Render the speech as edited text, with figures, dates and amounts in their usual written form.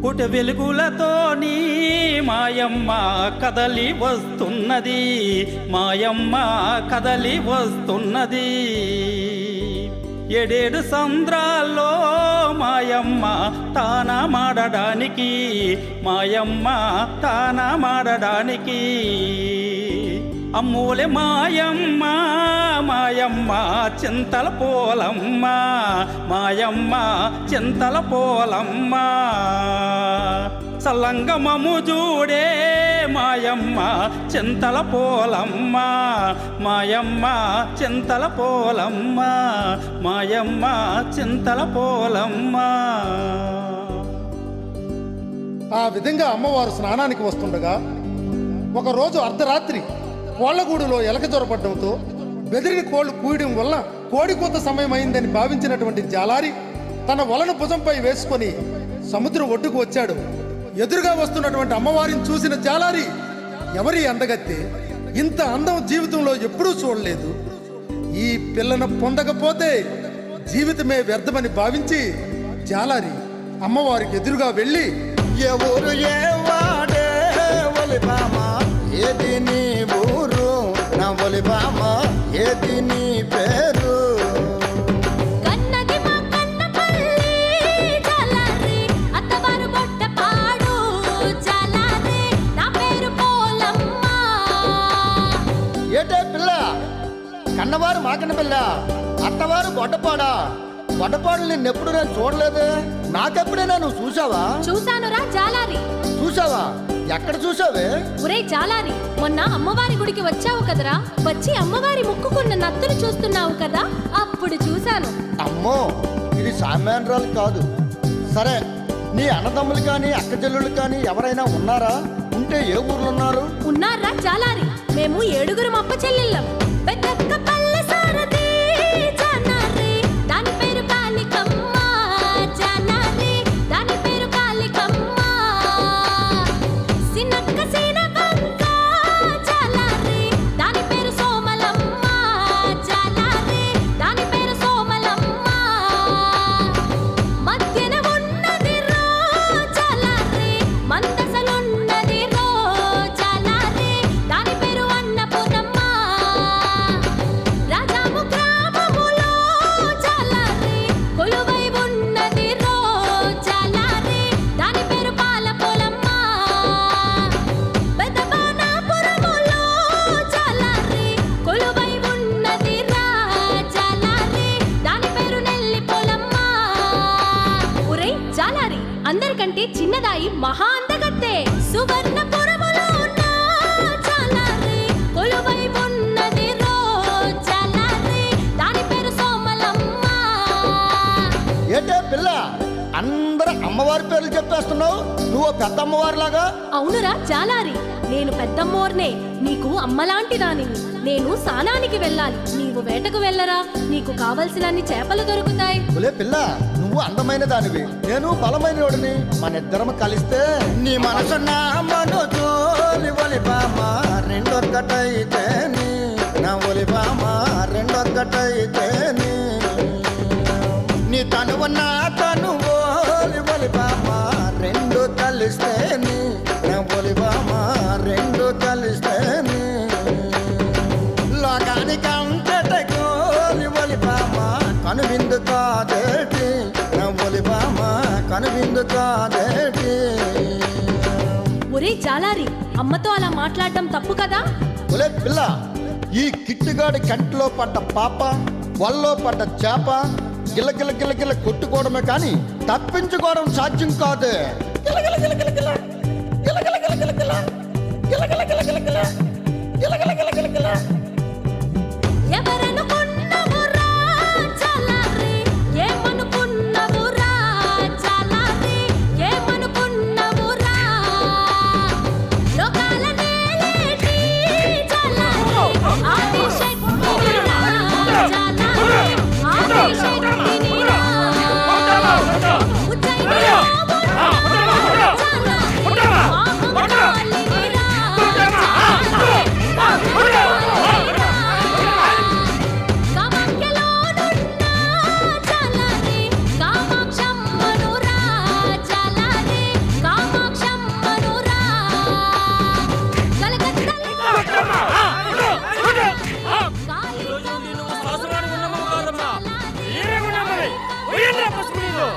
పుట వెలుగులతోని మాయమ్మ కదలి వస్తున్నది, మాయమ్మ కదలి వస్తున్నది. ఏడేడు సంద్రాల్లో మాయమ్మ తానమాడడానికి, మాయమ్మ తానమాడడానికి. అమ్మూలే మాయమ్మ మాయమ్మ చింతల పోలమ్మ, మాయమ్మ చింతల పోలమ్మ. సల్లంగమము జూడే మాయమ్మ చింతల పోలమ్మ, మాయమ్మ చింతల పోలమ్మ, మాయమ్మ చింతల పోలమ్మ. ఆ విధంగా అమ్మవారు స్నానానికి వస్తుండగా ఒకరోజు అర్ధరాత్రి కోళ్లగూడులో ఎలక జ్వరపడడంతో బెదిరిన కోళ్లు కూయడం వల్ల కోడికోత సమయం అయిందని భావించినటువంటి జాలారి తన వలను భుజంపై వేసుకొని సముద్రం ఒడ్డుకు వచ్చాడు. ఎదురుగా వస్తున్నటువంటి అమ్మవారిని చూసిన జాలారి, ఎవరి అందగత్తే, ఇంత అందం జీవితంలో ఎప్పుడూ చూడలేదు, ఈ పిల్లను పొందకపోతే జీవితమే వ్యర్థమని భావించి జాలారి అమ్మవారికి ఎదురుగా వెళ్ళి, ఎవరు ఏవాడే ఒలిబామా, ఏది నీ ఊరు నా ఒలిబామా, ఏది నీ పేరు? ఏటే పిల్ల, కన్నవారు మాకన్న పిల్ల, అత్తవారు బొడ్డపాడా. బొడ్డపాడు నిన్నెప్పుడు నేను చూడలేదే, నాకెప్పుడైనా నువ్వు చూసావా? చూసానురా జాలారి. చూసావా? ఎక్కడ చూసావే? ఒరే జాలారి, మొన్న అమ్మవారి గుడికి వచ్చావు కదరా, వచ్చి అమ్మవారి ముక్కుకున్న నత్తులు చూస్తున్నావు కదా, అప్పుడు చూశాను. అమ్మో, ఇది సామాన్యురాలు కాదు. సరే, నీ అన్నదమ్ములు కానీ అక్క చెల్లెళ్ళు కానీ ఎవరైనా ఉన్నారా? ఉంటే ఏ ఊర్లో ఉన్నారు? ఉన్నారా జాలారి, మేము 7 అప్ప చెల్లెళ్ళం. పెద్దక్క పల్లె సారథి జానారి, దాని పేరు కాళికమ్మ. జానారి, దాని పేరు కాళికమ్మ. సినక్క సీనవంక జాలారి, దాని పేరు సోమలమ్మ. జాలారి, దాని పేరు సోమలమ్మ. మధ్యన ఉన్నది రో జాలారి, మందసలున్నది రో జాలారి, దాని పేరు అన్నపూర్ణమ్మ. రాజాము గ్రామములో జాలారి, కొలువై ఉన్నది రో జాలారి, దాని పేరు పాలపోలమ్మ. పెదబాణాపురములో జాలారి, కొలువై ఉన్నది రా జాలారి, దాని పేరు నెల్లిపోలమ్మ. ఒరేయ్ జాలారి, అందరికంటే చిన్నదాయి మహా అందగత్తే. సువర్ణపురములో ఉన్న జాలారి, కొలువై ఉన్నది రో జాలారి, దాని పేరు సోమలమ్మ. ఏటే పిల్ల, అందరూ అమ్మవారి పేర్లు చెప్పేస్తున్నావు, నువ్వు పెద్ద అమ్మవారిలాగా. అవునురా జాలారి, నేను పెద్దమ్మోర్నే, నీకు అమ్మలాంటి దానిని. నేను స్నానానికి వెళ్ళాలి, నీవు వేటకు వెళ్ళరా, నీకు కావలసినన్ని చేపలు దొరుకుతాయి. ఒలే పిల్ల, నువ్వు అందమైన దానివి, నేను బలమైన వాడిని. మన ఇద్దరం కలిస్తే నీ మనసు నా మనసు ఒలిబామా రెండొక్కటైతేని, నా ఒలిబామా రెండొక్కటైతేని. నీ తనువు నా తనువు ఒలిబామా రెండు కలిస్తేని, నా ఒలిబామా రెండు కలిస్తేని. లోకానికి అంతటకు ఒలిబామా కనువిందు కాదేటి, నా ఒలిబామా కనువిందు కాదేటి. ఒరే జాలారి, అమ్మతో అలా మాట్లాడడం తప్పు కదా. ఒలే పిల్ల, ఈ కిట్టుగాడి కంటిలో పడ్డ పాప, వల్లో పడ్డ చేప గిలగిల గిలగిల కొట్టుకోవడమే కానీ తప్పించుకోవడం సాధ్యం కాదు. గిలగిల గిలగిల గిల, గిలగిల గిలగిల గిల, గిలగిల గిలగిల గిల, గిలగిల గిలగిల గిల. ఎవరనుకున్నవురా జాలారి, ఏమనుకున్నవురా జాలారి, ఏమనుకున్నవురా? లోకాల నేలేటి జాలారి, ఆదిశక్తినిరా జాలారి, ఆదిశక్తినిరా. ఉజ్జయినిలో ఉన్న జాలారి, మహాకాళినిరా జాలారి, మహాకాళినిరా. శాసనానికి ఉన్నమో కాదమ్మా, వీరగుణమై పోయిండ్రా పసుపు నీళ్ళు.